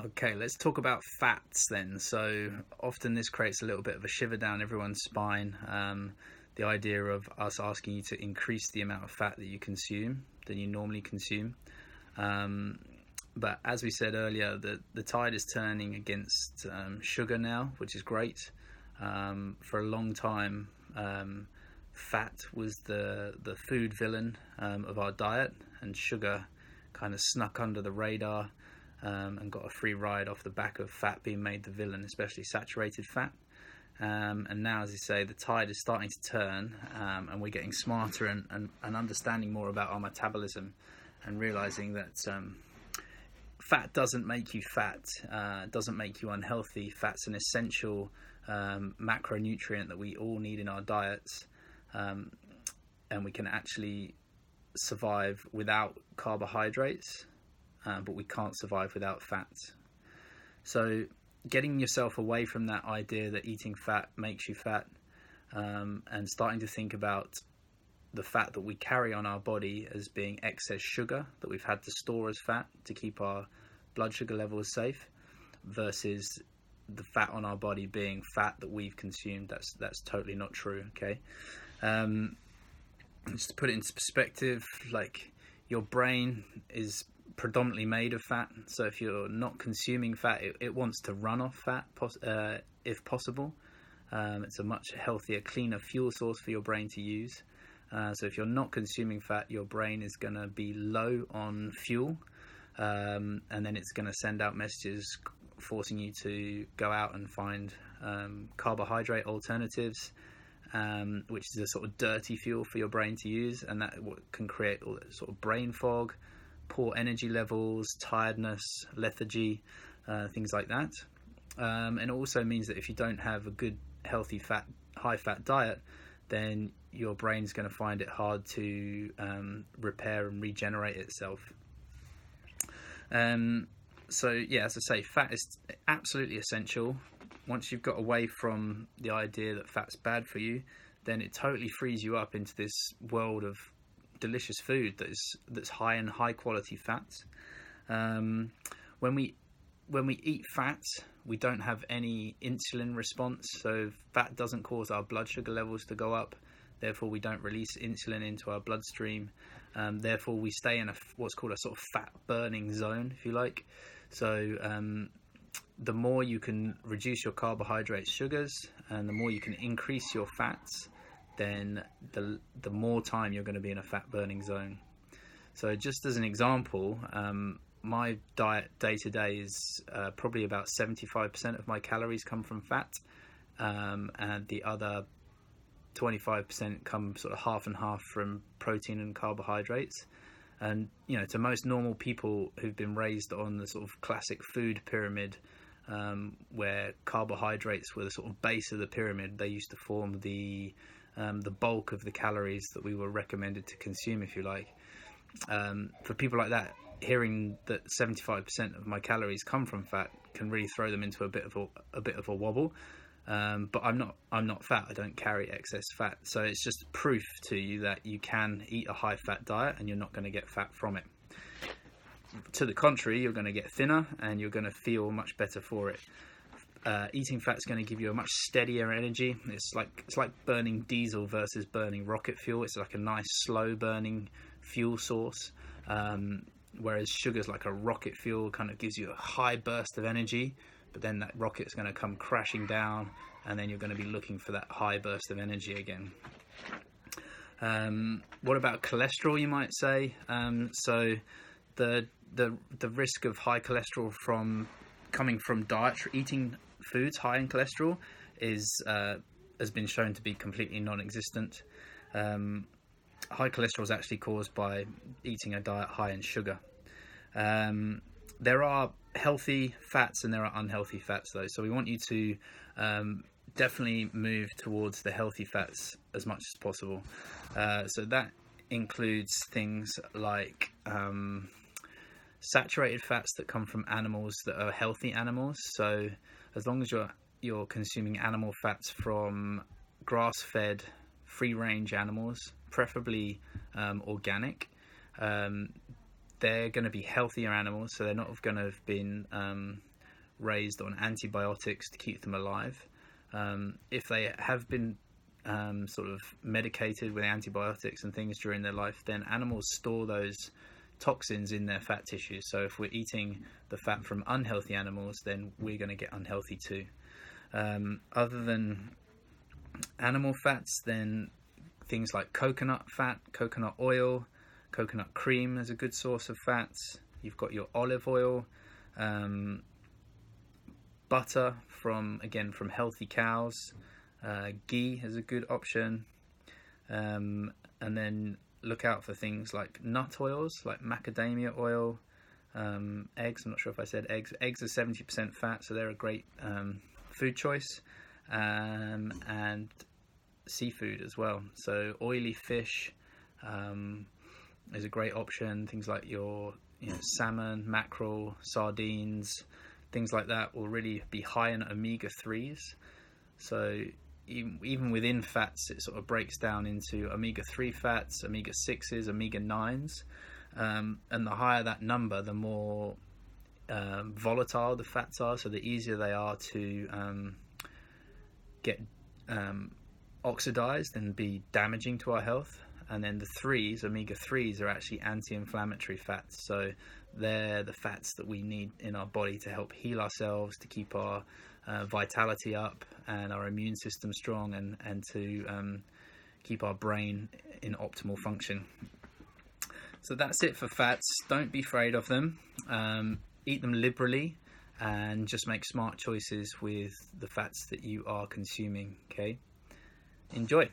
Okay, let's talk about fats then. So often this creates a little bit of a shiver down everyone's spine. The idea of us asking you to increase the amount of fat that you consume than you normally consume. But as we said earlier, the tide is turning against sugar now, which is great. For a long time, fat was the food villain of our diet, and sugar kind of snuck under the radar and got a free ride off the back of fat being made the villain, especially saturated fat. And now, as you say, the tide is starting to turn, and we're getting smarter and understanding more about our metabolism, and realizing that fat doesn't make you fat, doesn't make you unhealthy. Fat's an essential macronutrient that we all need in our diets, and we can actually survive without carbohydrates, but we can't survive without fats. So getting yourself away from that idea that eating fat makes you fat, and starting to think about the fat that we carry on our body as being excess sugar that we've had to store as fat to keep our blood sugar levels safe, versus the fat on our body being fat that we've consumed. That's totally not true. Okay, just to put it into perspective, like, your brain is predominantly made of fat, so if you're not consuming fat, it wants to run off fat if possible. It's a much healthier, cleaner fuel source for your brain to use. So if you're not consuming fat, your brain is going to be low on fuel, and then it's going to send out messages forcing you to go out and find carbohydrate alternatives, which is a sort of dirty fuel for your brain to use, and that can create all that sort of brain fog, poor energy levels, tiredness, lethargy, things like that. And it also means that if you don't have a good, healthy high fat diet, then your brain's going to find it hard to repair and regenerate itself. So yeah, as I say, fat is absolutely essential. Once you've got away from the idea that fat's bad for you, then it totally frees you up into this world of delicious food that's high in high quality fats. When we eat fat, we don't have any insulin response, so fat doesn't cause our blood sugar levels to go up. Therefore, we don't release insulin into our bloodstream. Therefore, we stay in what's called a sort of fat burning zone, if you like. So the more you can reduce your carbohydrates, sugars, and the more you can increase your fats, then the more time you're going to be in a fat burning zone. So just as an example, my diet day to day is probably about 75% of my calories come from fat, and the other 25% come sort of half and half from protein and carbohydrates. And to most normal people who've been raised on the sort of classic food pyramid, where carbohydrates were the sort of base of the pyramid, they used to form the bulk of the calories that we were recommended to consume, if you like. For people like that, hearing that 75% of my calories come from fat can really throw them into a bit of a wobble. But I'm not fat. I don't carry excess fat. So it's just proof to you that you can eat a high fat diet and you're not going to get fat from it. To the contrary, you're going to get thinner and you're going to feel much better for it. Eating fat is going to give you a much steadier energy. It's like burning diesel versus burning rocket fuel. It's like a nice slow burning fuel source, whereas sugar is like a rocket fuel, kind of gives you a high burst of energy, but then that rocket is going to come crashing down, and then you're going to be looking for that high burst of energy again. What about cholesterol, you might say? So the risk of high cholesterol coming from eating foods high in cholesterol has been shown to be completely non-existent. High cholesterol is actually caused by eating a diet high in sugar. There are healthy fats and there are unhealthy fats, though, so we want you to definitely move towards the healthy fats as much as possible. So that includes things like saturated fats that come from animals that are healthy animals. So as long as you're consuming animal fats from grass-fed, free-range animals, preferably organic, they're going to be healthier animals, so they're not going to have been raised on antibiotics to keep them alive. If they have been sort of medicated with antibiotics and things during their life, then animals store those toxins in their fat tissues. So if we're eating the fat from unhealthy animals, then we're going to get unhealthy too. Other than animal fats, then things like coconut fat, coconut oil, coconut cream is a good source of fats. You've got your olive oil, butter from healthy cows, ghee is a good option, and then look out for things like nut oils, like macadamia oil, eggs. I'm not sure if I said eggs. Eggs are 70% fat, so they're a great food choice, and seafood as well. So oily fish is a great option. Things like your salmon, mackerel, sardines, things like that will really be high in omega-3s. So even within fats, it sort of breaks down into omega-3 fats, omega-6s, omega-9s, and the higher that number, the more volatile the fats are, so the easier they are to get oxidized and be damaging to our health. And then the omega-3s are actually anti-inflammatory fats, so they're the fats that we need in our body to help heal ourselves, to keep our vitality up and our immune system strong, and to keep our brain in optimal function. So that's it for fats. Don't be afraid of them. Eat them liberally, and just make smart choices with the fats that you are consuming. Okay, enjoy.